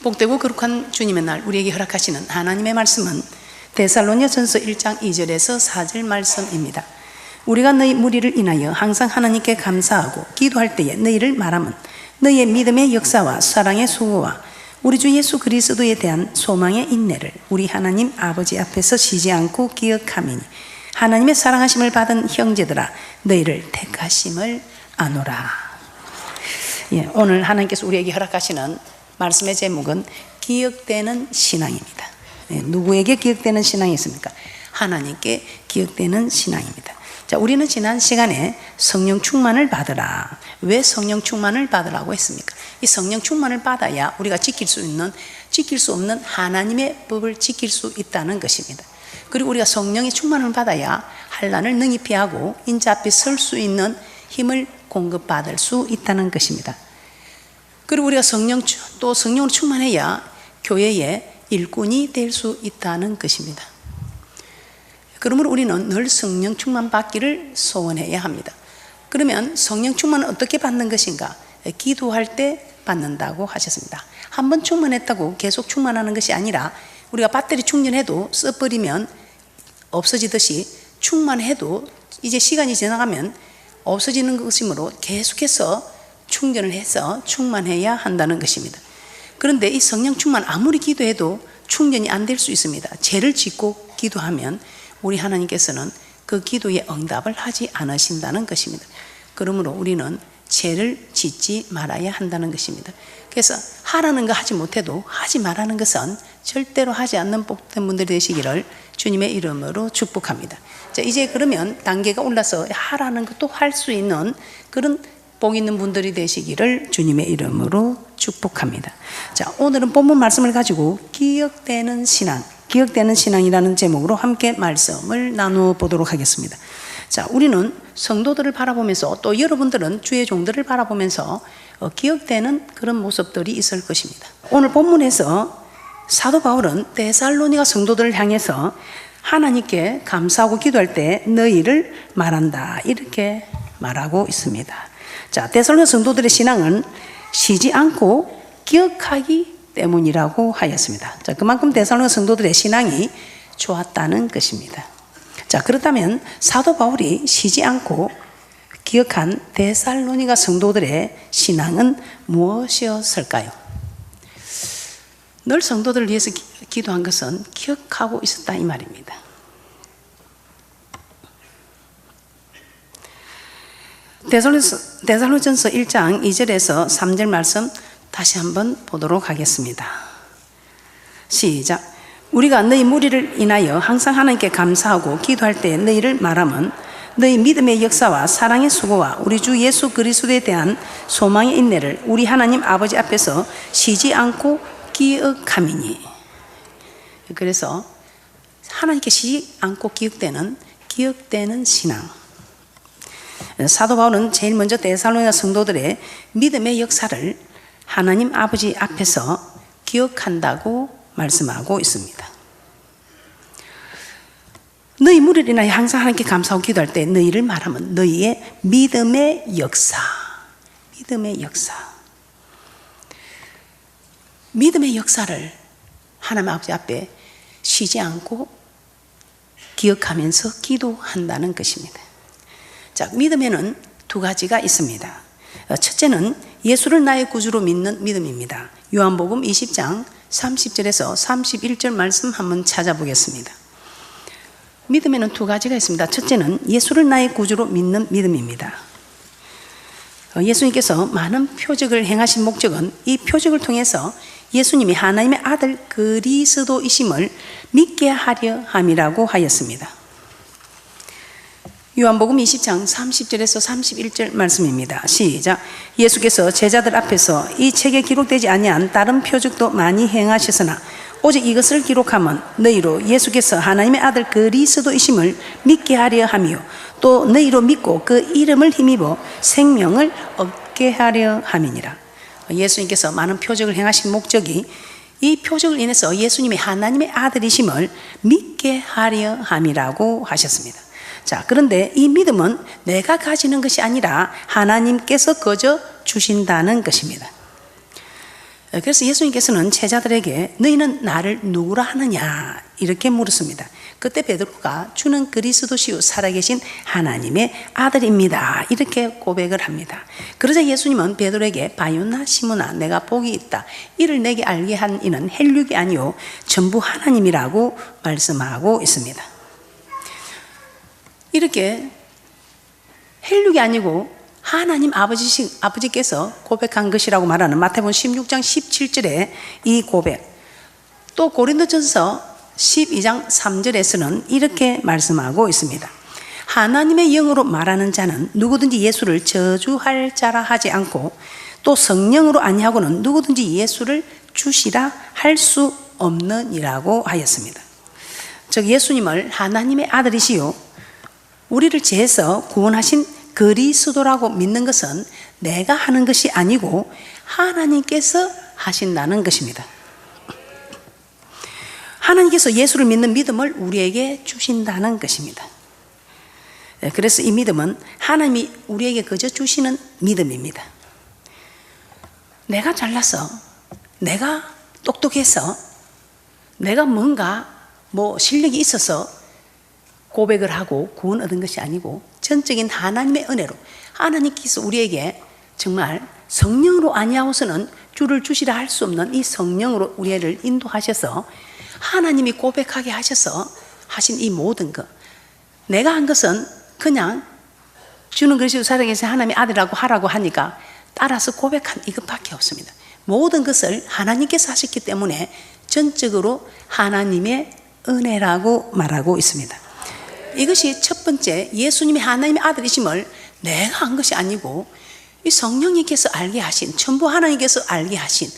복되고 거룩한 주님의 날 우리에게 허락하시는 하나님의 말씀은 데살로니가전서 1장 2절에서 4절 말씀입니다. 우리가 너희 무리를 인하여 항상 하나님께 감사하고 기도할 때에 너희를 말하면 너희의 믿음의 역사와 사랑의 수고와 우리 주 예수 그리스도에 대한 소망의 인내를 우리 하나님 아버지 앞에서 쉬지 않고 기억하미니 하나님의 사랑하심을 받은 형제들아 너희를 택하심을 아노라. 오늘 하나님께서 우리에게 허락하시는 말씀의 제목은 기억되는 신앙입니다. 누구에게 기억되는 신앙이 있습니까? 하나님께 기억되는 신앙입니다. 자, 우리는 지난 시간에 성령 충만을 받으라. 왜 성령 충만을 받으라고 했습니까? 이 성령 충만을 받아야 우리가 지킬 수 없는 하나님의 법을 지킬 수 있다는 것입니다. 그리고 우리가 성령의 충만을 받아야 환난을 능히 피하고 인자 앞에 설 수 있는 힘을 공급받을 수 있다는 것입니다. 그리고 우리가 성령으로 충만해야 교회의 일꾼이 될 수 있다는 것입니다. 그러므로 우리는 늘 성령 충만 받기를 소원해야 합니다. 그러면 성령 충만은 어떻게 받는 것인가? 기도할 때 받는다고 하셨습니다. 한번 충만했다고 계속 충만하는 것이 아니라 우리가 배터리 충전해도 써버리면 없어지듯이 충만해도 이제 시간이 지나가면 없어지는 것이므로 계속해서 충전을 해서 충만해야 한다는 것입니다. 그런데 이 성령 충만 아무리 기도해도 충전이 안 될 수 있습니다. 죄를 짓고 기도하면 우리 하나님께서는 그 기도에 응답을 하지 않으신다는 것입니다. 그러므로 우리는 죄를 짓지 말아야 한다는 것입니다. 그래서 하라는 거 하지 못해도 하지 말라는 것은 절대로 하지 않는 복된 분들이 되시기를 주님의 이름으로 축복합니다. 자, 이제 그러면 단계가 올라서 하라는 것도 할 수 있는 그런 복 있는 분들이 되시기를 주님의 이름으로 축복합니다. 자, 오늘은 본문 말씀을 가지고 기억되는 신앙이라는 제목으로 함께 말씀을 나누어 보도록 하겠습니다. 자, 우리는 성도들을 바라보면서 또 여러분들은 주의 종들을 바라보면서 기억되는 그런 모습들이 있을 것입니다. 오늘 본문에서 사도 바울은 데살로니가 성도들을 향해서 하나님께 감사하고 기도할 때 너희를 말한다 이렇게 말하고 있습니다. 자, 데살로니가 성도들의 신앙은 쉬지 않고 기억하기 때문이라고 하였습니다. 자, 그만큼 데살로니가 성도들의 신앙이 좋았다는 것입니다. 자, 그렇다면 사도 바울이 쉬지 않고 기억한 데살로니가 성도들의 신앙은 무엇이었을까요? 늘 성도들을 위해서 기도한 것은 기억하고 있었다 이 말입니다. 데살로니가전서 1장 2절에서 3절 말씀 다시 한번 보도록 하겠습니다. 시작. 우리가 너희 무리를 인하여 항상 하나님께 감사하고 기도할 때 너희를 말하면 너희 믿음의 역사와 사랑의 수고와 우리 주 예수 그리스도에 대한 소망의 인내를 우리 하나님 아버지 앞에서 쉬지 않고 기억함이니. 그래서 하나님께 쉬지 않고 기억되는 신앙. 사도 바울은 제일 먼저 데살로니가 성도들의 믿음의 역사를 하나님 아버지 앞에서 기억한다고 말씀하고 있습니다. 너희 무리를 인하여 항상 하나님께 감사하고 기도할 때 너희를 말하면 너희의 믿음의 역사. 믿음의 역사를 하나님 아버지 앞에 쉬지 않고 기억하면서 기도한다는 것입니다. 자, 믿음에는 두 가지가 있습니다. 첫째는 예수를 나의 구주로 믿는 믿음입니다. 요한복음 20장 30절에서 31절 말씀 한번 찾아보겠습니다. 믿음에는 두 가지가 있습니다. 첫째는 예수를 나의 구주로 믿는 믿음입니다. 예수님께서 많은 표적을 행하신 목적은 이 표적을 통해서 예수님이 하나님의 아들 그리스도이심을 믿게 하려 함이라고 하였습니다. 요한복음 20장 30절에서 31절 말씀입니다. 시작. 예수께서 제자들 앞에서 이 책에 기록되지 아니한 다른 표적도 많이 행하셨으나 오직 이것을 기록하면 너희로 예수께서 하나님의 아들 그리스도이심을 믿게 하려 함이요 또 너희로 믿고 그 이름을 힘입어 생명을 얻게 하려 함이니라. 예수님께서 많은 표적을 행하신 목적이 이 표적을 인해서 예수님이 하나님의 아들이심을 믿게 하려 함이라고 하셨습니다. 자, 그런데 이 믿음은 내가 가지는 것이 아니라 하나님께서 거저 주신다는 것입니다. 그래서 예수님께서는 제자들에게 너희는 나를 누구라 하느냐 이렇게 물었습니다. 그때 베드로가 주는 그리스도시요 살아계신 하나님의 아들입니다 이렇게 고백을 합니다. 그러자 예수님은 베드로에게 바요나 시몬아 내가 복이 있다. 이를 내게 알게 한 이는 혈육이 아니요 전부 하나님이라고 말씀하고 있습니다. 이렇게 혈육이 아니고 하나님 아버지께서 고백한 것이라고 말하는 마태복음 16장 17절에 이 고백, 또 고린도전서 12장 3절에서는 이렇게 말씀하고 있습니다. 하나님의 영으로 말하는 자는 누구든지 예수를 저주할 자라 하지 않고 또 성령으로 아니하고는 누구든지 예수를 주시라 할 수 없느니라고 하였습니다. 즉 예수님을 하나님의 아들이시요 우리를 죄에서 구원하신 그리스도라고 믿는 것은 내가 하는 것이 아니고 하나님께서 하신다는 것입니다. 하나님께서 예수를 믿는 믿음을 우리에게 주신다는 것입니다. 그래서 이 믿음은 하나님이 우리에게 그저 주시는 믿음입니다. 내가 잘나서, 내가 똑똑해서, 내가 뭔가 실력이 있어서 고백을 하고 구원 얻은 것이 아니고 전적인 하나님의 은혜로 하나님께서 우리에게 정말 성령으로 아니하고서는 주를 주시라 할 수 없는 이 성령으로 우리를 인도하셔서 하나님이 고백하게 하셔서 하신 이 모든 것, 내가 한 것은 그냥 주는 그리스도 살아계신 하나님의 아들이라고 하라고 하니까 따라서 고백한 이것밖에 없습니다. 모든 것을 하나님께서 하셨기 때문에 전적으로 하나님의 은혜라고 말하고 있습니다. 이것이 첫 번째, 예수님이 하나님의 아들이심을 내가 한 것이 아니고 이 성령님께서 알게 하신, 전부 하나님께서 알게 하신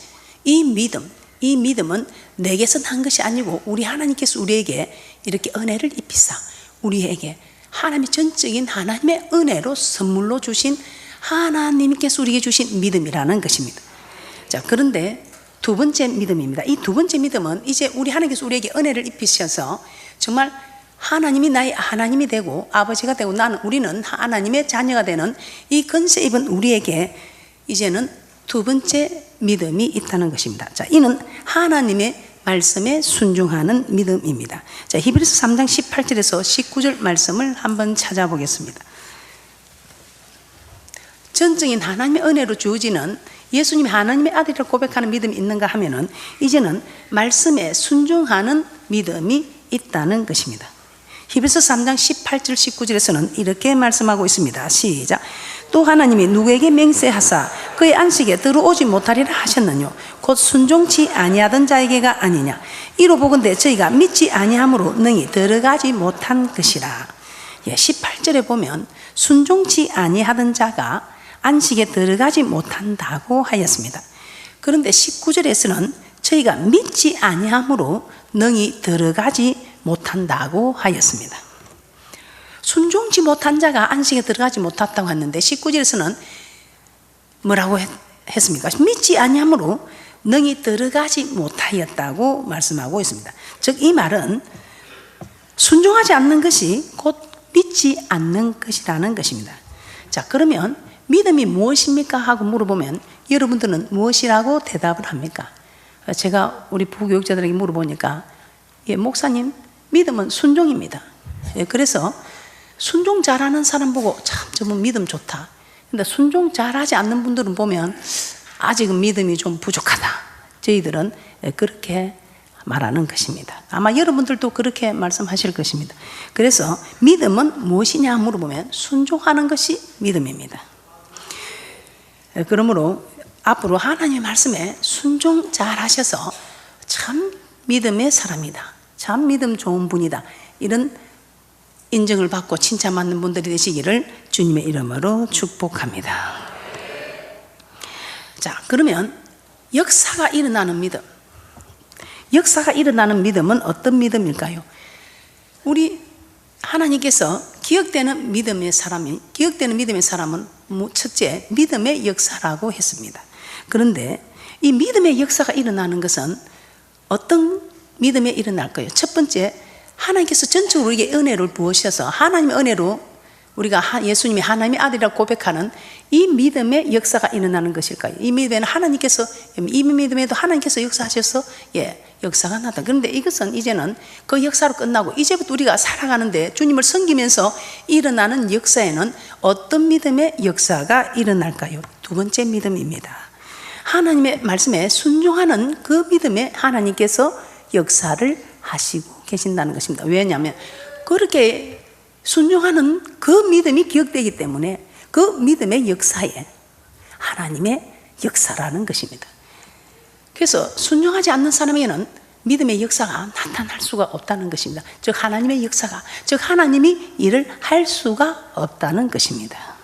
이 믿음, 이 믿음은 내게서 난 것이 아니고 우리 하나님께서 우리에게 이렇게 은혜를 입히사 우리에게 하나님의 전적인 하나님의 은혜로 선물로 주신 하나님께서 우리에게 주신 믿음이라는 것입니다. 자, 그런데 두 번째 믿음입니다. 이 두 번째 믿음은 이제 우리 하나님께서 우리에게 은혜를 입히셔서 정말 하나님이 나의 하나님이 되고 아버지가 되고 우리는 하나님의 자녀가 되는 이 권세 입은 우리에게 이제는 두 번째 믿음이 있다는 것입니다. 자, 이는 하나님의 말씀에 순종하는 믿음입니다. 자, 히브리서 3장 18절에서 19절 말씀을 한번 찾아보겠습니다. 전적인 하나님의 은혜로 주어지는 예수님이 하나님의 아들이라고 고백하는 믿음이 있는가 하면은 이제는 말씀에 순종하는 믿음이 있다는 것입니다. 히브리서 3장 18절 19절에서는 이렇게 말씀하고 있습니다. 시작. 또 하나님이 누구에게 맹세하사 그의 안식에 들어오지 못하리라 하셨느뇨 곧 순종치 아니하던 자에게가 아니냐 이로 보건대 저희가 믿지 아니함으로 능히 들어가지 못한 것이라. 18절에 보면 순종치 아니하던 자가 안식에 들어가지 못한다고 하였습니다. 그런데 19절에서는 저희가 믿지 아니함으로 능히 들어가지 못한다고 하였습니다. 순종치 못한 자가 안식에 들어가지 못했다고 했는데 19절에서는 뭐라고 했습니까? 믿지 아니함으로 능히 들어가지 못하였다고 말씀하고 있습니다. 즉 이 말은 순종하지 않는 것이 곧 믿지 않는 것이라는 것입니다. 자, 그러면 믿음이 무엇입니까? 하고 물어보면 여러분들은 무엇이라고 대답을 합니까? 제가 우리 부교육자들에게 물어보니까 목사님 믿음은 순종입니다. 그래서 순종 잘하는 사람 보고 참 저분 믿음 좋다. 근데 순종 잘하지 않는 분들은 보면 아직은 믿음이 좀 부족하다. 저희들은 그렇게 말하는 것입니다. 아마 여러분들도 그렇게 말씀하실 것입니다. 그래서 믿음은 무엇이냐 물어보면 순종하는 것이 믿음입니다. 그러므로 앞으로 하나님의 말씀에 순종 잘 하셔서 참 믿음의 사람이다. 참 믿음 좋은 분이다. 이런 인정을 받고 칭찬받는 분들이 되시기를 주님의 이름으로 축복합니다. 자, 그러면 역사가 일어나는 믿음. 역사가 일어나는 믿음은 어떤 믿음일까요? 우리 하나님께서 기억되는 믿음의 사람은 첫째 믿음의 역사라고 했습니다. 그런데 이 믿음의 역사가 일어나는 것은 어떤 믿음에 일어날까요? 첫 번째, 하나님께서 전적으로 우리에게 은혜를 부으셔서 하나님의 은혜로 우리가 예수님이 하나님의 아들이라고 고백하는 이 믿음의 역사가 일어나는 것일까요? 이 믿음에는 이 믿음에도 하나님께서 역사하셔서 역사가 나다. 그런데 이것은 이제는 그 역사로 끝나고 이제부터 우리가 살아가는데 주님을 섬기면서 일어나는 역사에는 어떤 믿음의 역사가 일어날까요? 두 번째 믿음입니다. 하나님의 말씀에 순종하는 그 믿음에 하나님께서 역사를 하시고 계신다는 것입니다. 왜냐하면 그렇게 순종하는 그 믿음이 기억되기 때문에 그 믿음의 역사에 하나님의 역사라는 것입니다. 그래서 순종하지 않는 사람에게는 믿음의 역사가 나타날 수가 없다는 것입니다. 즉 하나님의 역사가, 즉 하나님이 일을 할 수가 없다는 것입니다.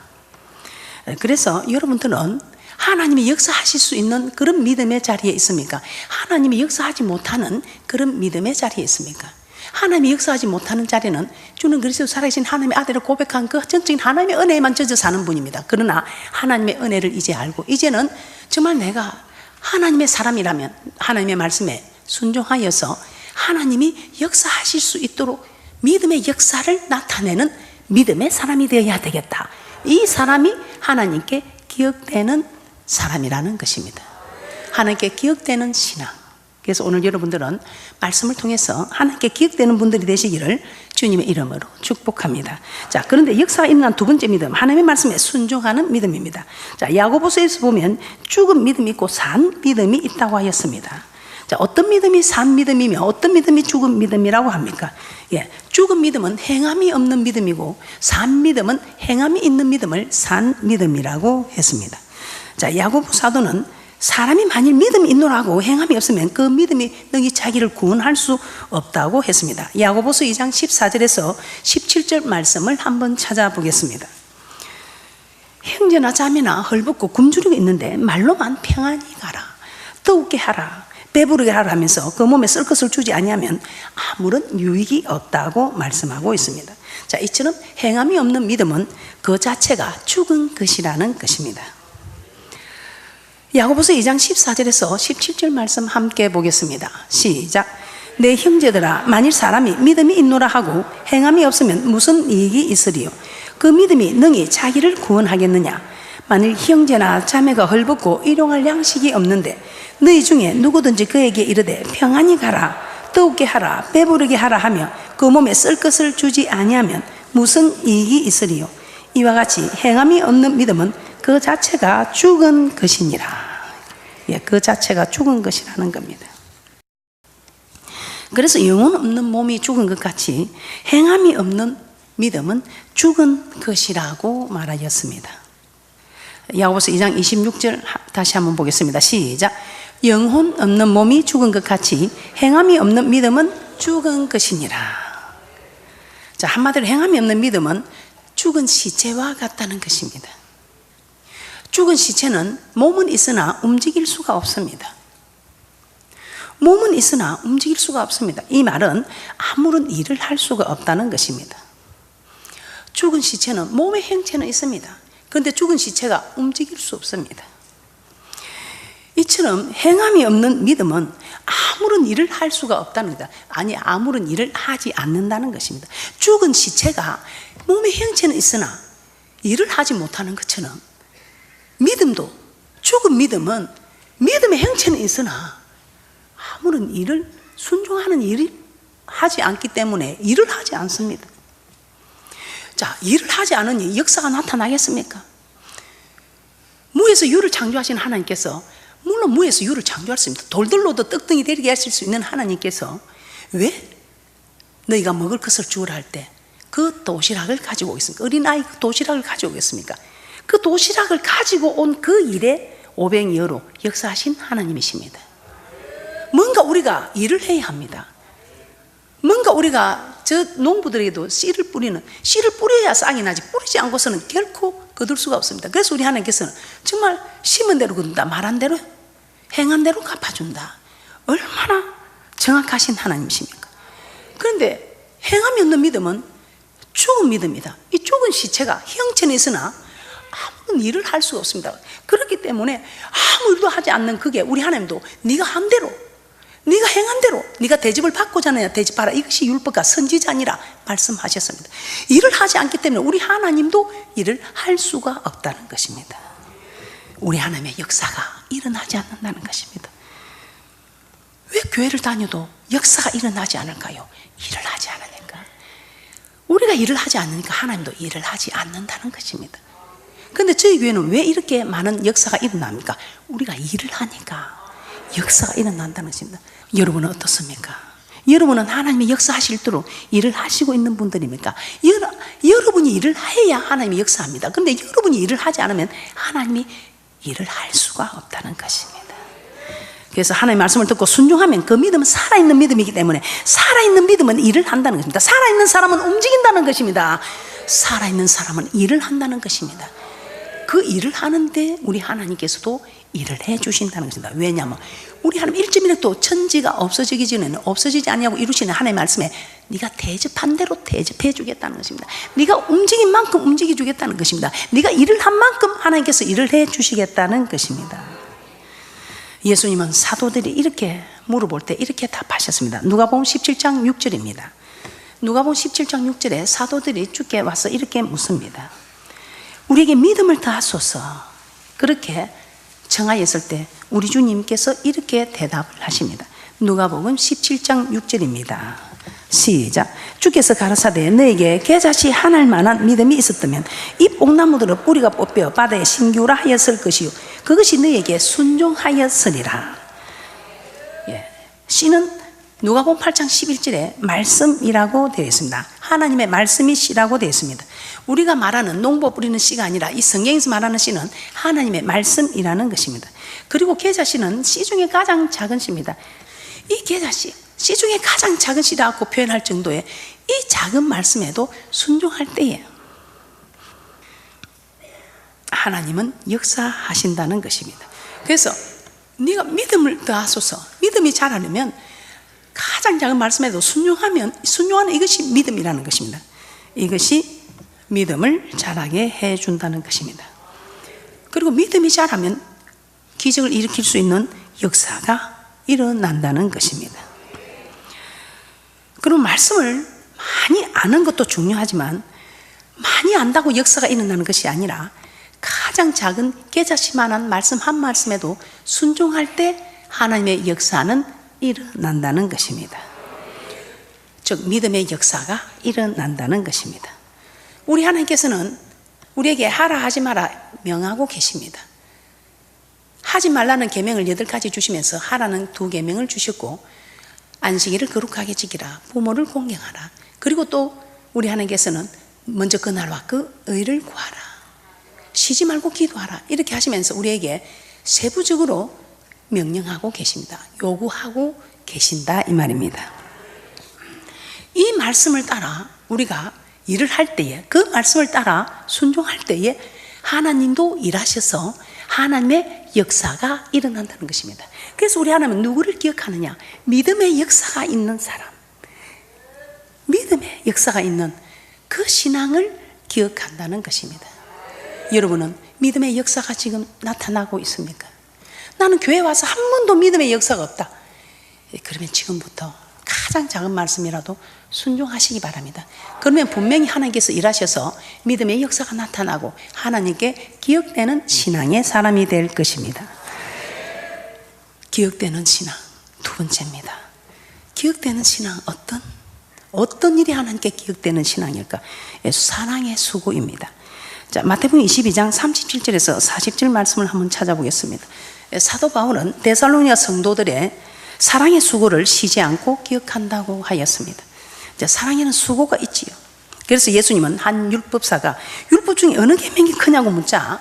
그래서 여러분들은 하나님이 역사하실 수 있는 그런 믿음의 자리에 있습니까? 하나님이 역사하지 못하는 그런 믿음의 자리에 있습니까? 하나님이 역사하지 못하는 자리는 주는 그리스도 살아계신 하나님의 아들을 고백한 그 전적인 하나님의 은혜에만 젖어 사는 분입니다. 그러나 하나님의 은혜를 이제 알고 이제는 정말 내가 하나님의 사람이라면 하나님의 말씀에 순종하여서 하나님이 역사하실 수 있도록 믿음의 역사를 나타내는 믿음의 사람이 되어야 되겠다. 이 사람이 하나님께 기억되는 사람이라는 것입니다. 하나님께 기억되는 신앙. 그래서 오늘 여러분들은 말씀을 통해서 하나님께 기억되는 분들이 되시기를 주님의 이름으로 축복합니다. 자, 그런데 역사가 일어난 두 번째 믿음, 하나님의 말씀에 순종하는 믿음입니다. 자, 야고보서에서 보면 죽은 믿음이 있고 산 믿음이 있다고 하였습니다. 자, 어떤 믿음이 산 믿음이며 어떤 믿음이 죽은 믿음이라고 합니까? 죽은 믿음은 행함이 없는 믿음이고 산 믿음은 행함이 있는 믿음을 산 믿음이라고 했습니다. 자, 야고보 사도는 사람이 만일 믿음이 있노라고 행함이 없으면 그 믿음이 능히 자기를 구원할 수 없다고 했습니다. 야고보서 2장 14절에서 17절 말씀을 한번 찾아보겠습니다. 형제나 자매나 헐벗고 굶주리고 있는데 말로만 평안히 가라, 더욱게 하라, 배부르게 하라 하면서 그 몸에 쓸 것을 주지 아니하면 아무런 유익이 없다고 말씀하고 있습니다. 자, 이처럼 행함이 없는 믿음은 그 자체가 죽은 것이라는 것입니다. 야고보서 2장 14절에서 17절 말씀 함께 보겠습니다. 시작. 내 형제들아, 만일 사람이 믿음이 있노라 하고 행함이 없으면 무슨 이익이 있으리요? 그 믿음이 능히 자기를 구원하겠느냐? 만일 형제나 자매가 헐벗고 일용할 양식이 없는데 너희 중에 누구든지 그에게 이르되 평안히 가라, 더욱게 하라, 배부르게 하라 하며 그 몸에 쓸 것을 주지 아니하면 무슨 이익이 있으리요? 이와 같이 행함이 없는 믿음은 그 자체가 죽은 것이니라. 그 자체가 죽은 것이라는 겁니다. 그래서 영혼 없는 몸이 죽은 것 같이 행함이 없는 믿음은 죽은 것이라고 말하였습니다. 야고보서 2장 26절 다시 한번 보겠습니다. 시작. 영혼 없는 몸이 죽은 것 같이 행함이 없는 믿음은 죽은 것이니라. 자, 한마디로 행함이 없는 믿음은 죽은 시체와 같다는 것입니다. 죽은 시체는 몸은 있으나 움직일 수가 없습니다. 몸은 있으나 움직일 수가 없습니다. 이 말은 아무런 일을 할 수가 없다는 것입니다. 죽은 시체는 몸의 형체는 있습니다. 그런데 죽은 시체가 움직일 수 없습니다. 이처럼 행함이 없는 믿음은 아무런 일을 할 수가 없다는 겁니다. 아니, 아무런 일을 하지 않는다는 것입니다. 죽은 시체가 몸의 형체는 있으나 일을 하지 못하는 것처럼 믿음도, 죽은 믿음은 믿음의 형체는 있으나 아무런 일을 순종하는 일을 하지 않기 때문에 일을 하지 않습니다. 자, 일을 하지 않으니 역사가 나타나겠습니까? 무에서 유를 창조하신 하나님께서, 물론 무에서 유를 창조하셨습니다. 돌들로도 떡덩이 되게 하실 수 있는 하나님께서 왜 너희가 먹을 것을 주우라 할 때 그 도시락을 가지고 오겠습니까? 어린아이 그 도시락을 가지고 오겠습니까? 그 도시락을 가지고 온 그 일에 오병이어로 역사하신 하나님이십니다. 뭔가 우리가 일을 해야 합니다. 뭔가 우리가 저 농부들에게도 씨를 뿌려야 싹이 나지, 뿌리지 않고서는 결코 거둘 수가 없습니다. 그래서 우리 하나님께서는 정말 심은 대로 거둔다, 말한 대로 행한 대로 갚아준다. 얼마나 정확하신 하나님이십니까? 그런데 행함이 없는 믿음은 죽은 믿음이다. 이 죽은 시체가 형체는 있으나 아무런 일을 할 수가 없습니다. 그렇기 때문에 아무 일도 하지 않는 그게 우리 하나님도 네가 한 대로, 네가 행한 대로 네가 대접을 받고자 하느냐 대접하라. 이것이 율법과 선지자니라 말씀하셨습니다. 일을 하지 않기 때문에 우리 하나님도 일을 할 수가 없다는 것입니다. 우리 하나님의 역사가 일어나지 않는다는 것입니다. 왜 교회를 다녀도 역사가 일어나지 않을까요? 일을 하지 않으니까. 우리가 일을 하지 않으니까 하나님도 일을 하지 않는다는 것입니다. 그런데 저희 교회는 왜 이렇게 많은 역사가 일어납니까? 우리가 일을 하니까 역사가 일어난다는 것입니다. 여러분은 어떻습니까? 여러분은 하나님의 역사하실도록 일을 하시고 있는 분들입니까? 여러분이 일을 해야 하나님이 역사합니다. 그런데 여러분이 일을 하지 않으면 하나님이 일을 할 수가 없다는 것입니다. 그래서 하나님의 말씀을 듣고 순종하면 그 믿음은 살아있는 믿음이기 때문에 살아있는 믿음은 일을 한다는 것입니다. 살아있는 사람은 움직인다는 것입니다. 살아있는 사람은 일을 한다는 것입니다. 그 일을 하는데 우리 하나님께서도 일을 해 주신다는 것입니다. 왜냐하면 우리 하나님 1.1도 천지가 없어지기 전에는 없어지지 아니하고 이루시는 하나님의 말씀에 네가 대접한 대로 대접해 주겠다는 것입니다. 네가 움직인 만큼 움직여 주겠다는 것입니다. 네가 일을 한 만큼 하나님께서 일을 해 주시겠다는 것입니다. 예수님은 사도들이 이렇게 물어볼 때 이렇게 답하셨습니다. 누가복음 17장 6절입니다. 누가복음 17장 6절에 사도들이 주께 와서 이렇게 묻습니다. 우리에게 믿음을 더하소서. 그렇게 청하였을 때 우리 주님께서 이렇게 대답을 하십니다. 누가복음 17장 6절입니다. 시작. 주께서 가라사대 너에게 겨자씨 한 알만한 믿음이 있었다면 이 뽕나무들을 뿌리가 뽑혀 바다에 심기우라 하였을 것이요 그것이 너에게 순종하였으리라. 씨는 누가복음 8장 11절에 말씀이라고 되어 있습니다. 하나님의 말씀이 씨라고 되어 있습니다. 우리가 말하는 농부 뿌리는 씨가 아니라 이 성경에서 말하는 씨는 하나님의 말씀이라는 것입니다. 그리고 겨자씨는 씨 중에 가장 작은 씨입니다. 이 겨자씨, 씨 중에 가장 작은 씨라고 표현할 정도의 이 작은 말씀에도 순종할 때에 하나님은 역사하신다는 것입니다. 그래서 네가 믿음을 더하소서. 믿음이 자라려면 가장 작은 말씀에도 순종하는 이것이 믿음이라는 것입니다. 이것이 믿음을 자라게 해준다는 것입니다. 그리고 믿음이 자라면 기적을 일으킬 수 있는 역사가 일어난다는 것입니다. 그럼 말씀을 많이 아는 것도 중요하지만 많이 안다고 역사가 일어나는 것이 아니라 가장 작은 겨자씨만한 말씀 한 말씀에도 순종할 때 하나님의 역사는 일어난다는 것입니다. 즉 믿음의 역사가 일어난다는 것입니다. 우리 하나님께서는 우리에게 하라 하지 마라 명하고 계십니다. 하지 말라는 계명을 8가지 주시면서 하라는 2계명을 주셨고 안식일을 거룩하게 지키라, 부모를 공경하라. 그리고 또 우리 하나님께서는 먼저 그 날과 그 의를 구하라, 쉬지 말고 기도하라 이렇게 하시면서 우리에게 세부적으로 명령하고 계십니다. 요구하고 계신다 이 말입니다. 이 말씀을 따라 우리가 일을 할 때에 그 말씀을 따라 순종할 때에 하나님도 일하셔서 하나님의 역사가 일어난다는 것입니다. 그래서 우리 하나님은 누구를 기억하느냐? 믿음의 역사가 있는 사람, 믿음의 역사가 있는 그 신앙을 기억한다는 것입니다. 여러분은 믿음의 역사가 지금 나타나고 있습니까? 나는 교회 와서 한 번도 믿음의 역사가 없다. 그러면 지금부터 가장 작은 말씀이라도 순종하시기 바랍니다. 그러면 분명히 하나님께서 일하셔서 믿음의 역사가 나타나고 하나님께 기억되는 신앙의 사람이 될 것입니다. 기억되는 신앙 두 번째입니다. 기억되는 신앙 어떤 일이 하나님께 기억되는 신앙일까? 사랑의 수고입니다. 자, 마태복음 22장 37절에서 40절 말씀을 한번 찾아보겠습니다. 사도 바울은 데살로니가 성도들의 사랑의 수고를 쉬지 않고 기억한다고 하였습니다. 자, 사랑에는 수고가 있지요. 그래서 예수님은 한 율법사가 율법 중에 어느 계명이 크냐고 묻자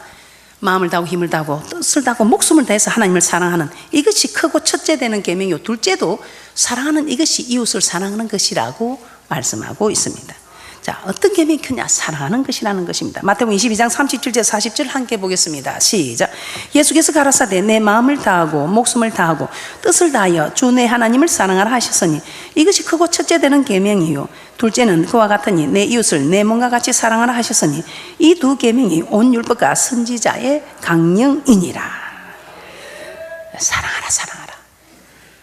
마음을 다하고 힘을 다하고 뜻을 다하고 목숨을 다해서 하나님을 사랑하는 이것이 크고 첫째 되는 계명이요 둘째도 사랑하는 이것이 이웃을 사랑하는 것이라고 말씀하고 있습니다. 자, 어떤 계명이 크냐? 사랑하는 것이라는 것입니다. 마태복음 22장 37절 40절 함께 보겠습니다. 시작. 예수께서 가라사대 내 마음을 다하고 목숨을 다하고 뜻을 다하여 주 내 하나님을 사랑하라 하셨으니 이것이 크고 첫째 되는 계명이요 둘째는 그와 같으니 내 이웃을 내 몸과 같이 사랑하라 하셨으니 이 두 계명이 온 율법과 선지자의 강령이니라. 사랑하라.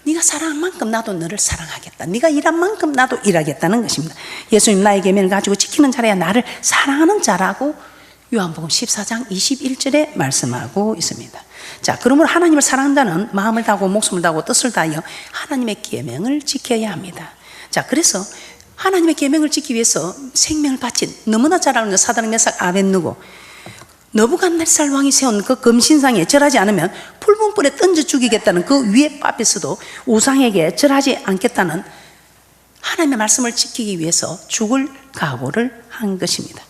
네가 사랑한 만큼 나도 너를 사랑하겠다. 네가 일한 만큼 나도 일하겠다는 것입니다. 예수님 나의 계명을 가지고 지키는 자라야 나를 사랑하는 자라고 요한복음 14장 21절에 말씀하고 있습니다. 자, 그러므로 하나님을 사랑한다는 마음을 다하고 목숨을 다하고 뜻을 다하여 하나님의 계명을 지켜야 합니다. 자, 그래서 하나님의 계명을 지키기 위해서 생명을 바친 너무나 잘 알는 사드락 메삭 아벳느고, 너부갓네살 왕이 세운 그 금신상에 절하지 않으면 붉은 불에 던져 죽이겠다는 그 위에 앞에서도 우상에게 절하지 않겠다는 하나님의 말씀을 지키기 위해서 죽을 각오를 한 것입니다.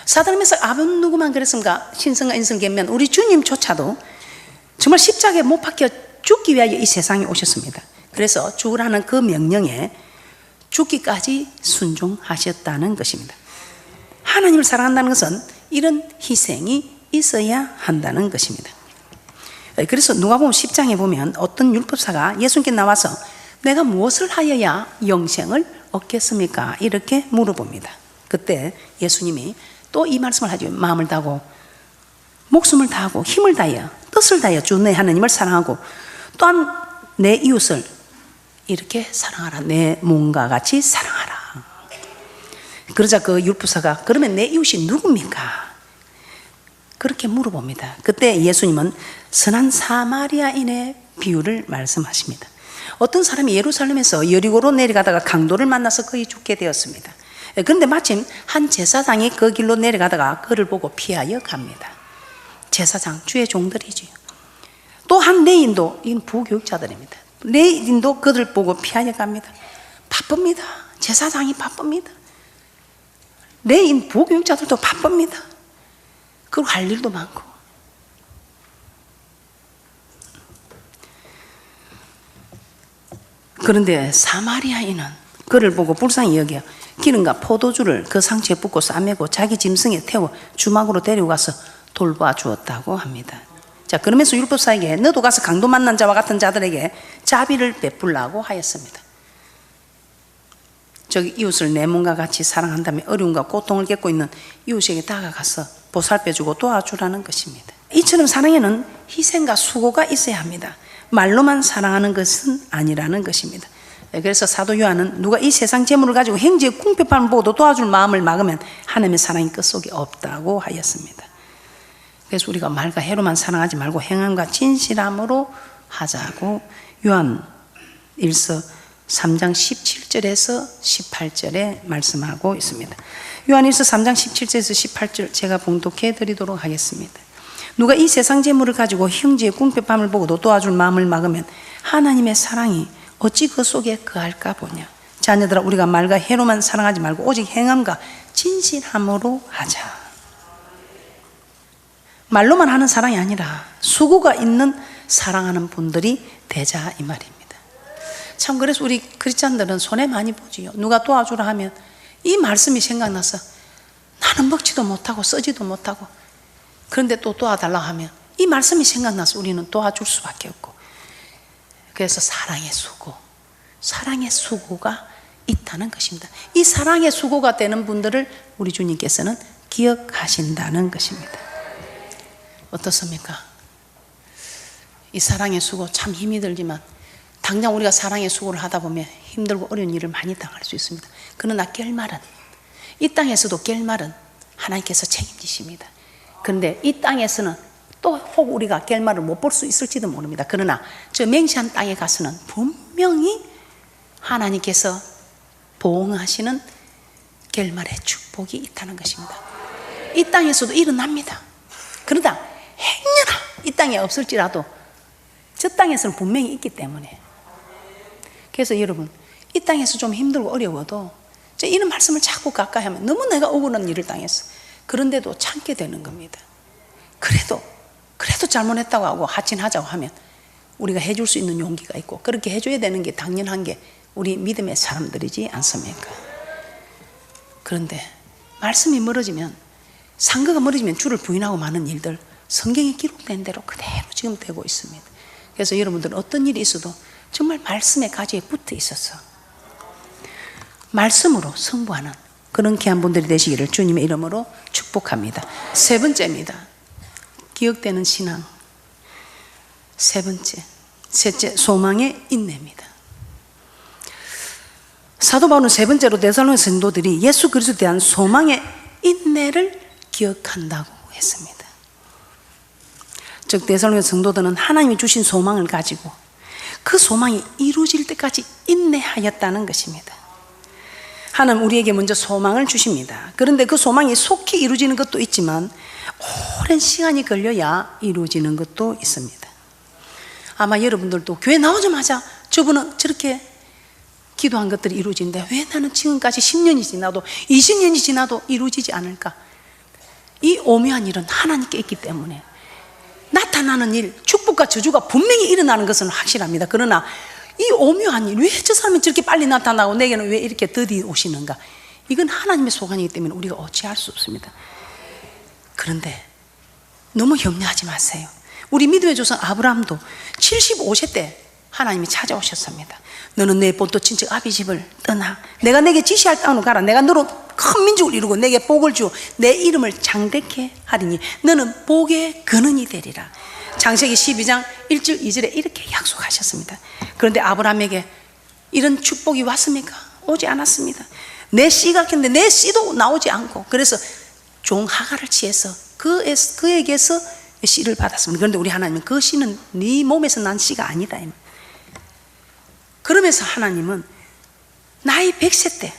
사드락 메삭 아벳느고만 그랬습니까? 신성과 인성을 겸비한 우리 주님조차도 정말 십자가에 못 박혀 죽기 위하여 이 세상에 오셨습니다. 그래서 죽으라는 그 명령에 죽기까지 순종하셨다는 것입니다. 하나님을 사랑한다는 것은 이런 희생이 있어야 한다는 것입니다. 그래서 누가복음 10장에 보면 어떤 율법사가 예수님께 나와서 내가 무엇을 하여야 영생을 얻겠습니까? 이렇게 물어봅니다. 그때 예수님이 또 이 말씀을 하죠. 마음을 다하고 목숨을 다하고 힘을 다하여 뜻을 다하여 주 내 하나님을 사랑하고 또한 내 이웃을 이렇게 사랑하라. 내 몸과 같이 사랑하라. 그러자 그 율법사가 그러면 내 이웃이 누굽니까? 그렇게 물어봅니다. 그때 예수님은 선한 사마리아인의 비유를 말씀하십니다. 어떤 사람이 예루살렘에서 여리고로 내려가다가 강도를 만나서 거의 죽게 되었습니다. 그런데 마침 한 제사장이 그 길로 내려가다가 그를 보고 피하여 갑니다. 제사장, 주의 종들이지요. 또 한 레인도, 이건 부교육자들입니다. 레인도 그들 보고 피하여 갑니다. 바쁩니다. 제사장이 바쁩니다. 레인 부교육자들도 바쁩니다. 그리고 할 일도 많고. 그런데 사마리아인은 그를 보고 불쌍히 여겨 기름과 포도주를 그 상처에 붓고 싸매고 자기 짐승에 태워 주막으로 데리고 가서 돌봐 주었다고 합니다. 자, 그러면서 율법사에게 너도 가서 강도 만난 자와 같은 자들에게 자비를 베풀라고 하였습니다. 저기 이웃을 내 몸과 같이 사랑한다며 어려움과 고통을 겪고 있는 이웃에게 다가가서 보살펴주고 도와주라는 것입니다. 이처럼 사랑에는 희생과 수고가 있어야 합니다. 말로만 사랑하는 것은 아니라는 것입니다. 그래서 사도 요한은 누가 이 세상 재물을 가지고 형제의 궁핍함을 보고도 도와줄 마음을 막으면 하나님의 사랑이 끝속에 없다고 하였습니다. 그래서 우리가 말과 해로만 사랑하지 말고 행함과 진실함으로 하자고 요한 1서 3장 17절에서 18절에 말씀하고 있습니다. 요한 1서 3장 17절에서 18절 제가 봉독해 드리도록 하겠습니다. 누가 이 세상 재물을 가지고 형제의 궁핍함을 보고도 도와줄 마음을 막으면 하나님의 사랑이 어찌 그 속에 거할까 보냐. 자녀들아, 우리가 말과 해로만 사랑하지 말고 오직 행함과 진실함으로 하자. 말로만 하는 사랑이 아니라 수고가 있는 사랑하는 분들이 되자 이 말입니다. 참, 그래서 우리 크리스찬들은 손해 많이 보지요. 누가 도와주라 하면 이 말씀이 생각나서 나는 먹지도 못하고 쓰지도 못하고, 그런데 또 도와달라고 하면 이 말씀이 생각나서 우리는 도와줄 수밖에 없고. 그래서 사랑의 수고가 있다는 것입니다. 이 사랑의 수고가 되는 분들을 우리 주님께서는 기억하신다는 것입니다. 어떻습니까? 이 사랑의 수고 참 힘이 들지만 당장 우리가 사랑의 수고를 하다 보면 힘들고 어려운 일을 많이 당할 수 있습니다. 그러나 결말은, 이 땅에서도 결말은 하나님께서 책임지십니다. 그런데 이 땅에서는 또 혹 우리가 결말을 못 볼 수 있을지도 모릅니다. 그러나 저 맹세한 땅에 가서는 분명히 하나님께서 보응하시는 결말의 축복이 있다는 것입니다. 이 땅에서도 일어납니다. 그러다 행여나 이 땅에 없을지라도 저 땅에서는 분명히 있기 때문에. 그래서 여러분, 이 땅에서 좀 힘들고 어려워도 저 이런 말씀을 자꾸 가까이 하면 너무 내가 억울한 일을 당했어. 그런데도 참게 되는 겁니다. 그래도 잘못했다고 하고 하친하자고 하면 우리가 해줄 수 있는 용기가 있고, 그렇게 해줘야 되는 게 당연한 게 우리 믿음의 사람들이지 않습니까? 그런데 말씀이 멀어지면, 상거가 멀어지면 주를 부인하고 마는 일들 성경에 기록된 대로 그대로 지금 되고 있습니다. 그래서 여러분들은 어떤 일이 있어도 정말 말씀의 가지에 붙어 있어서 말씀으로 승부하는 그런 귀한 분들이 되시기를 주님의 이름으로 축복합니다. 세 번째입니다. 기억되는 신앙. 세 번째, 셋째, 소망의 인내입니다. 사도 바울은 세 번째로 데살로니가 성도들이 예수 그리스도에 대한 소망의 인내를 기억한다고 했습니다. 즉 데살로니가 성도들은 하나님이 주신 소망을 가지고 그 소망이 이루어질 때까지 인내하였다는 것입니다. 하나님 우리에게 먼저 소망을 주십니다. 그런데 그 소망이 속히 이루어지는 것도 있지만 오랜 시간이 걸려야 이루어지는 것도 있습니다. 아마 여러분들도 교회 나오자마자 저분은 저렇게 기도한 것들이 이루어지는데 왜 나는 지금까지 10년이 지나도 20년이 지나도 이루어지지 않을까? 이 오묘한 일은 하나님께 있기 때문에 나타나는 일, 축복과 저주가 분명히 일어나는 것은 확실합니다. 그러나 이 오묘한 일, 왜 저 사람이 저렇게 빨리 나타나고 내게는 왜 이렇게 더디 오시는가? 이건 하나님의 소관이기 때문에 우리가 어찌할 수 없습니다. 그런데 너무 염려하지 마세요. 우리 믿음의 조상 아브라함도 75세 때 하나님이 찾아오셨습니다. 너는 내 본토 친척 아비 집을 떠나 내가 내게 지시할 땅으로 가라. 내가 너로 큰 민족을 이루고 내게 복을 주어 내 이름을 장대케 하리니 너는 복의 근원이 되리라. 창세기 12장 1절 2절에 이렇게 약속하셨습니다. 그런데 아브라함에게 이런 축복이 왔습니까? 오지 않았습니다. 내 씨가 했는데 내 씨도 나오지 않고, 그래서 종 하가를 취해서 그에게서 씨를 받았습니다. 그런데 우리 하나님은 그 씨는 네 몸에서 난 씨가 아니다. 그러면서 하나님은 나이 100세 때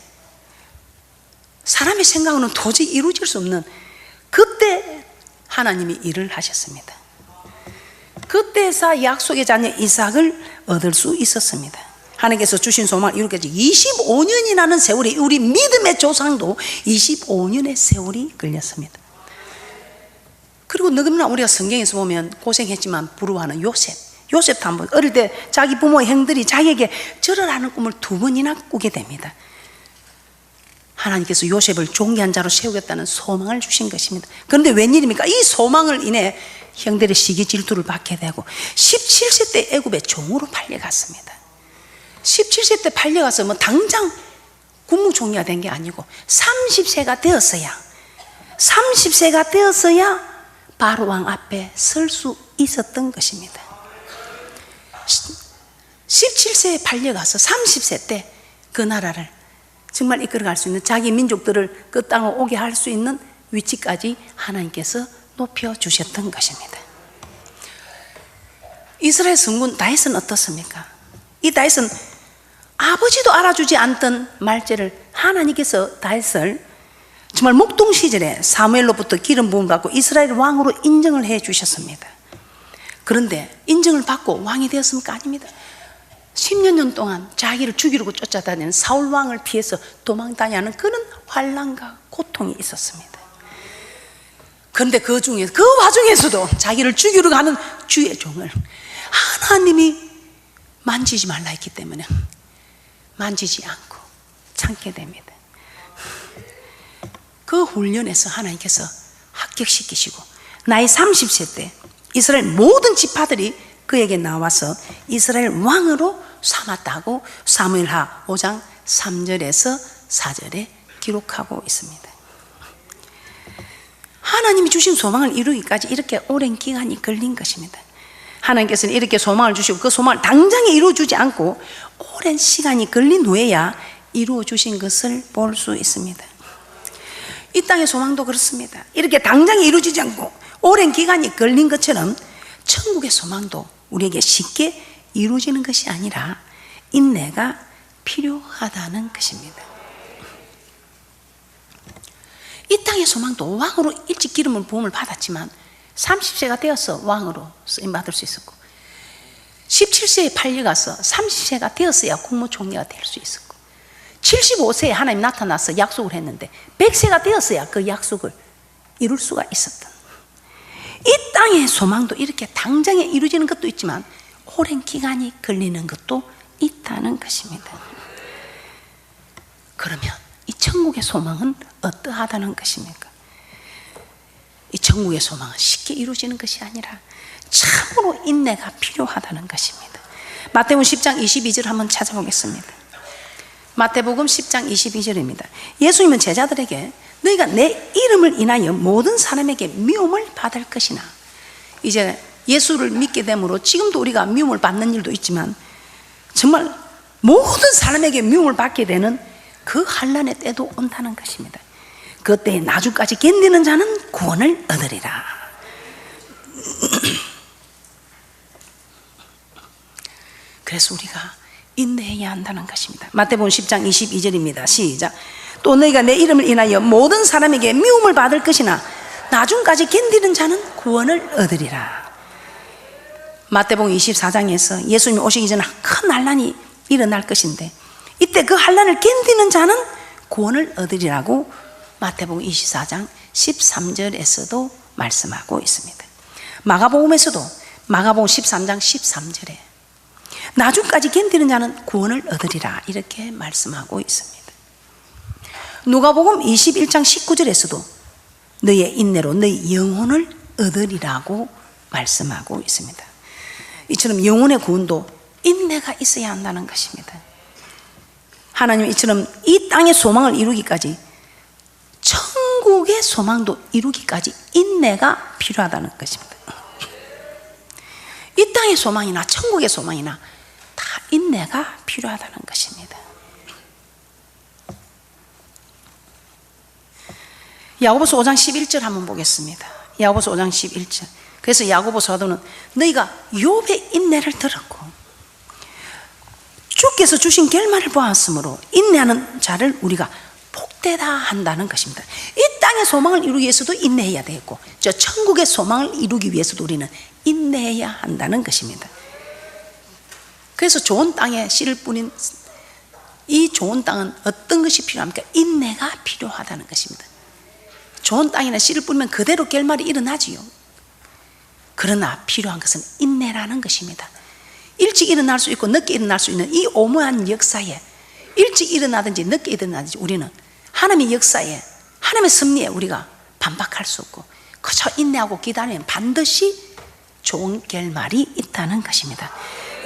사람의 생각으로는 도저히 이루어질 수 없는 그때 하나님이 일을 하셨습니다. 그때서 약속의 자녀 이삭을 얻을 수 있었습니다. 하나님께서 주신 소망을 이루기까지 25년이라는 세월이, 우리 믿음의 조상도 25년의 세월이 걸렸습니다. 그리고 너무나 우리가 성경에서 보면 고생했지만 부러워하는 요셉도 한번 어릴 때 자기 부모의 형들이 자기에게 절을 꿈을 2번이나 꾸게 됩니다. 하나님께서 요셉을 존귀한 자로 세우겠다는 소망을 주신 것입니다. 그런데 웬일입니까? 이 소망을 인해 형들의 시기 질투를 받게 되고 17세 때 애굽의 종으로 팔려갔습니다. 17세 때 팔려가서 뭐 당장 국무총리가 된 게 아니고 30세가 되었어야 바로 왕 앞에 설 수 있었던 것입니다. 17세에 팔려가서 30세 때 그 나라를 정말 이끌어갈 수 있는, 자기 민족들을 그 땅으로 오게 할 수 있는 위치까지 하나님께서 높여주셨던 것입니다. 이스라엘 성군 다윗은 어떻습니까? 이 다윗은 아버지도 알아주지 않던 말죄를 하나님께서 다윗을 정말 목동 시절에 사무엘로부터 기름 부음을 받고 이스라엘 왕으로 인정을 해 주셨습니다. 그런데 인정을 받고 왕이 되었습니까? 아닙니다. 10여 년 동안 자기를 죽이려고 쫓아다니는 사울 왕을 피해서 도망다니는 그런 환난과 고통이 있었습니다. 그런데 그 와중에서도 자기를 죽이려고 하는 주의 종을 하나님이 만지지 말라 했기 때문에 만지지 않고 참게 됩니다. 그 훈련에서 하나님께서 합격시키시고 나이 30세 때 이스라엘 모든 지파들이 그에게 나와서 이스라엘 왕으로 삼았다고 사무엘하 5장 3절에서 4절에 기록하고 있습니다. 하나님이 주신 소망을 이루기까지 이렇게 오랜 기간이 걸린 것입니다. 하나님께서는 이렇게 소망을 주시고 그 소망을 당장에 이루어주지 않고 오랜 시간이 걸린 후에야 이루어주신 것을 볼 수 있습니다. 이 땅의 소망도 그렇습니다. 이렇게 당장에 이루어지지 않고 오랜 기간이 걸린 것처럼 천국의 소망도 우리에게 쉽게 이루어지는 것이 아니라 인내가 필요하다는 것입니다. 이 땅의 소망도 왕으로 일찍 기름을 부음을 받았지만 30세가 되어서 왕으로 쓰임받을 수 있었고 17세에 팔려가서 30세가 되었어야 국무총리가 될 수 있었고 75세에 하나님 나타나서 약속을 했는데 100세가 되었어야 그 약속을 이룰 수가 있었던, 이 땅의 소망도 이렇게 당장에 이루어지는 것도 있지만 오랜 기간이 걸리는 것도 있다는 것입니다. 그러면 이 천국의 소망은 어떠하다는 것입니까? 이 천국의 소망은 쉽게 이루어지는 것이 아니라 참으로 인내가 필요하다는 것입니다. 마태복음 10장 22절 한번 찾아보겠습니다. 마태복음 10장 22절입니다. 예수님은 제자들에게 너희가 내 이름을 인하여 모든 사람에게 미움을 받을 것이나, 이제 예수를 믿게 됨으로 지금도 우리가 미움을 받는 일도 있지만 정말 모든 사람에게 미움을 받게 되는 그 환난의 때도 온다는 것입니다. 그때에 나중까지 견디는 자는 구원을 얻으리라. 그래서 우리가 인내해야 한다는 것입니다. 마태복음 10장 22절입니다. 시작. 또 너희가 내 이름을 인하여 모든 사람에게 미움을 받을 것이나 나중까지 견디는 자는 구원을 얻으리라. 마태복음 24장에서 예수님이 오시기 전에 큰 환난이 일어날 것인데 이때 그 환난을 견디는 자는 구원을 얻으리라고 마태복음 24장 13절에서도 말씀하고 있습니다. 마가복음에서도 마가복음 13장 13절에 나중까지 견디는 자는 구원을 얻으리라 이렇게 말씀하고 있습니다. 누가복음 21장 19절에서도 너희의 인내로 너희 영혼을 얻으리라고 말씀하고 있습니다. 이처럼 영혼의 구원도 인내가 있어야 한다는 것입니다. 하나님은 이처럼 이 땅의 소망을 이루기까지 천국의 소망도 이루기까지 인내가 필요하다는 것입니다. 이 땅의 소망이나 천국의 소망이나 다 인내가 필요하다는 것입니다. 야고보서 5장 11절 한번 보겠습니다. 야고보서 5장 11절. 그래서 야고보 사도는 너희가 욥의 인내를 들었고 주께서 주신 결말을 보았으므로 인내하는 자를 우리가 복되다 한다는 것입니다. 이 땅의 소망을 이루기 위해서도 인내해야 되겠고 저 천국의 소망을 이루기 위해서도 우리는 인내해야 한다는 것입니다. 그래서 좋은 땅에 씨를 뿌린 이 좋은 땅은 어떤 것이 필요합니까? 인내가 필요하다는 것입니다. 좋은 땅이나 씨를 뿌리면 그대로 결말이 일어나지요. 그러나 필요한 것은 인내라는 것입니다. 일찍 일어날 수 있고 늦게 일어날 수 있는 이 오묘한 역사에 일찍 일어나든지 늦게 일어나든지 우리는 하나님의 역사에 하나님의 섭리에 우리가 반박할 수 없고 그저 인내하고 기다리면 반드시 좋은 결말이 있다는 것입니다.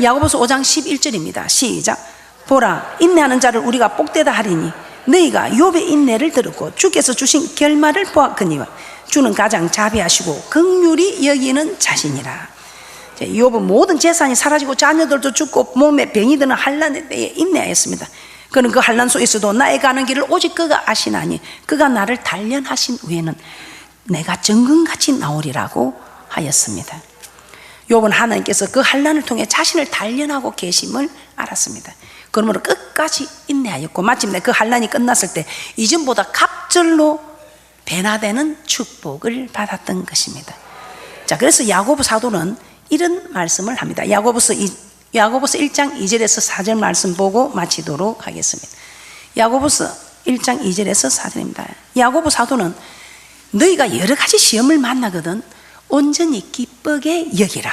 야고보서 5장 11절입니다. 시작. 보라 인내하는 자를 우리가 복되다 하리니 너희가 욥의 인내를 들었고 주께서 주신 결말을 보았거니와 주는 가장 자비하시고 긍휼히 여기는 자신이라. 욥은 모든 재산이 사라지고 자녀들도 죽고 몸에 병이 드는 환난의 때에 인내하였습니다. 그는 그 환난 속에서도 나의 가는 길을 오직 그가 아시나니 그가 나를 단련하신 후에는 내가 정금같이 나오리라고 하였습니다. 욥은 하나님께서 그 환난을 통해 자신을 단련하고 계심을 알았습니다. 그러므로 끝까지 인내하였고 마침내 그 환난이 끝났을 때 이전보다 갑절로 변화되는 축복을 받았던 것입니다. 자, 그래서 야고보 사도는 이런 말씀을 합니다. 야고보서 1장 2절에서 4절 말씀 보고 마치도록 하겠습니다. 야고보서 1장 2절에서 4절입니다. 야고보 사도는 너희가 여러 가지 시험을 만나거든 온전히 기쁘게 여기라.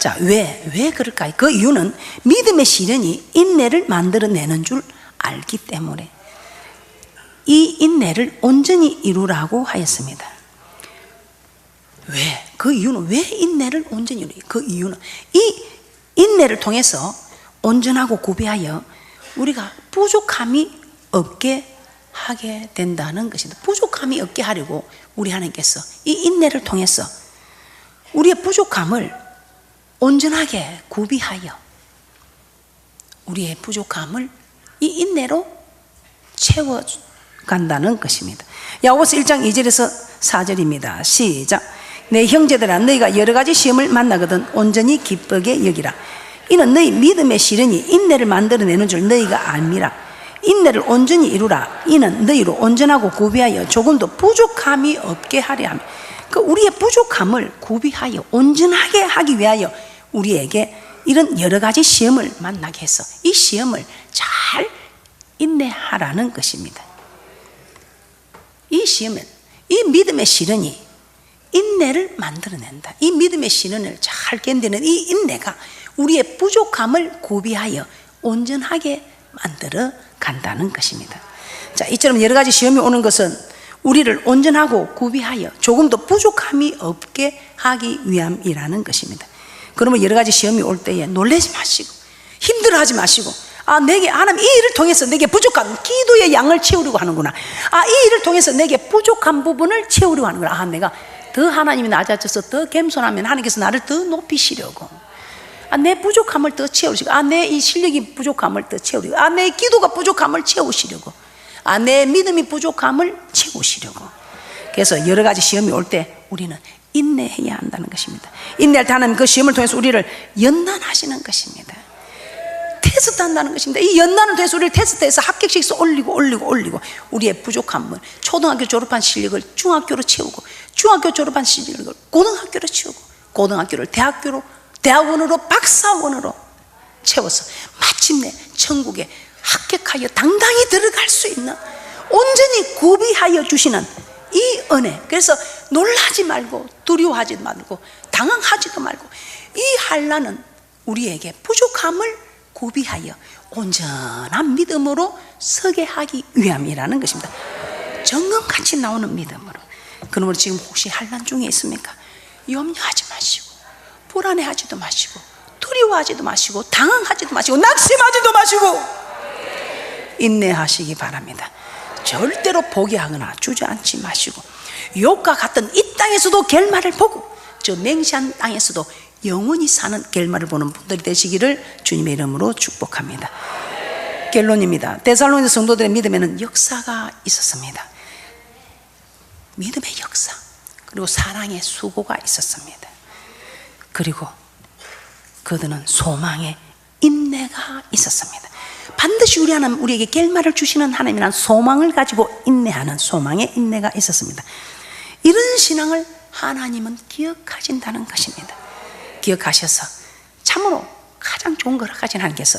자, 왜 그럴까요? 그 이유는 믿음의 시련이 인내를 만들어내는 줄 알기 때문에 이 인내를 온전히 이루라고 하였습니다. 왜? 그 이유는 왜 인내를 온전히 이루냐? 그 이유는 이 인내를 통해서 온전하고 구비하여 우리가 부족함이 없게 하게 된다는 것입니다. 부족함이 없게 하려고 우리 하나님께서 이 인내를 통해서 우리의 부족함을 온전하게 구비하여 우리의 부족함을 이 인내로 채워간다는 것입니다. 야고보서 1장 2절에서 4절입니다. 시작. 내 형제들아 너희가 여러 가지 시험을 만나거든 온전히 기쁘게 여기라. 이는 너희 믿음의 시련이 인내를 만들어내는 줄 너희가 알미라. 인내를 온전히 이루라. 이는 너희로 온전하고 구비하여 조금도 부족함이 없게 하려 함. 그 우리의 부족함을 구비하여 온전하게 하기 위하여 우리에게 이런 여러 가지 시험을 만나게 해서 이 시험을 잘 인내하라는 것입니다. 이 시험은 이 믿음의 시련이 인내를 만들어낸다. 이 믿음의 시련을 잘 견디는 이 인내가 우리의 부족함을 구비하여 온전하게 만들어 간다는 것입니다. 자, 이처럼 여러 가지 시험이 오는 것은 우리를 온전하고 구비하여 조금도 부족함이 없게 하기 위함이라는 것입니다. 그러면 여러 가지 시험이 올 때에 놀라지 마시고 힘들어하지 마시고 내게 하나님 이 일을 통해서 내게 부족한 기도의 양을 채우려고 하는구나. 이 일을 통해서 내게 부족한 부분을 채우려고 하는구나. 내가 더 하나님이 낮아져서 더 겸손하면 하나님께서 나를 더 높이시려고, 내 부족함을 더 채우시고, 내 이 실력이 부족함을 더 채우시고, 내 기도가 부족함을 채우시려고, 내 믿음이 부족함을 채우시려고. 그래서 여러 가지 시험이 올 때 우리는 인내해야 한다는 것입니다. 인내할 때 하나님 그 시험을 통해서 우리를 연단하시는 것입니다. 테스트 한다는 것입니다. 이 연단을 통해서 우리를 테스트해서 합격시켜서 올리고 우리의 부족함을, 초등학교 졸업한 실력을 중학교로 채우고, 중학교 졸업한 실력을 고등학교로 채우고, 고등학교를 대학원으로 박사원으로 채워서 마침내 천국에 합격하여 당당히 들어갈 수 있는, 온전히 구비하여 주시는 이 은혜. 그래서 놀라지 말고 두려워하지 말고 당황하지도 말고, 이 환난은 우리에게 부족함을 구비하여 온전한 믿음으로 서게 하기 위함이라는 것입니다. 정금같이 나오는 믿음으로. 그러므로 지금 혹시 환난 중에 있습니까? 염려하지 마시고, 불안해하지도 마시고, 두려워하지도 마시고, 당황하지도 마시고, 낙심하지도 마시고, 인내하시기 바랍니다. 절대로 포기하거나 주저앉지 마시고, 욕과 같은 이 땅에서도 결말을 보고 저 맹세한 땅에서도 영원히 사는 결말을 보는 분들이 되시기를 주님의 이름으로 축복합니다. 결론입니다. 데살로니가 성도들의 믿음에는 역사가 있었습니다. 믿음의 역사, 그리고 사랑의 수고가 있었습니다. 그리고 그들은 소망의 인내가 있었습니다. 반드시 우리 하나님, 우리에게 결말을 주시는 하나님이란 소망을 가지고 인내하는 소망의 인내가 있었습니다. 이런 신앙을 하나님은 기억하신다는 것입니다. 기억하셔서 참으로 가장 좋은 걸 가진 하나님께서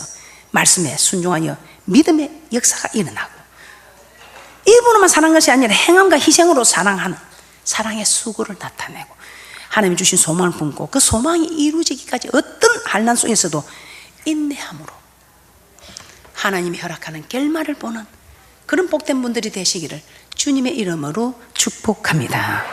말씀에 순종하여 믿음의 역사가 일어나고, 일부러만 사랑한 것이 아니라 행함과 희생으로 사랑하는 사랑의 수고를 나타내고, 하나님이 주신 소망을 품고 그 소망이 이루어지기까지 어떤 환난 속에서도 인내함으로 하나님이 허락하는 결말을 보는 그런 복된 분들이 되시기를 주님의 이름으로 축복합니다.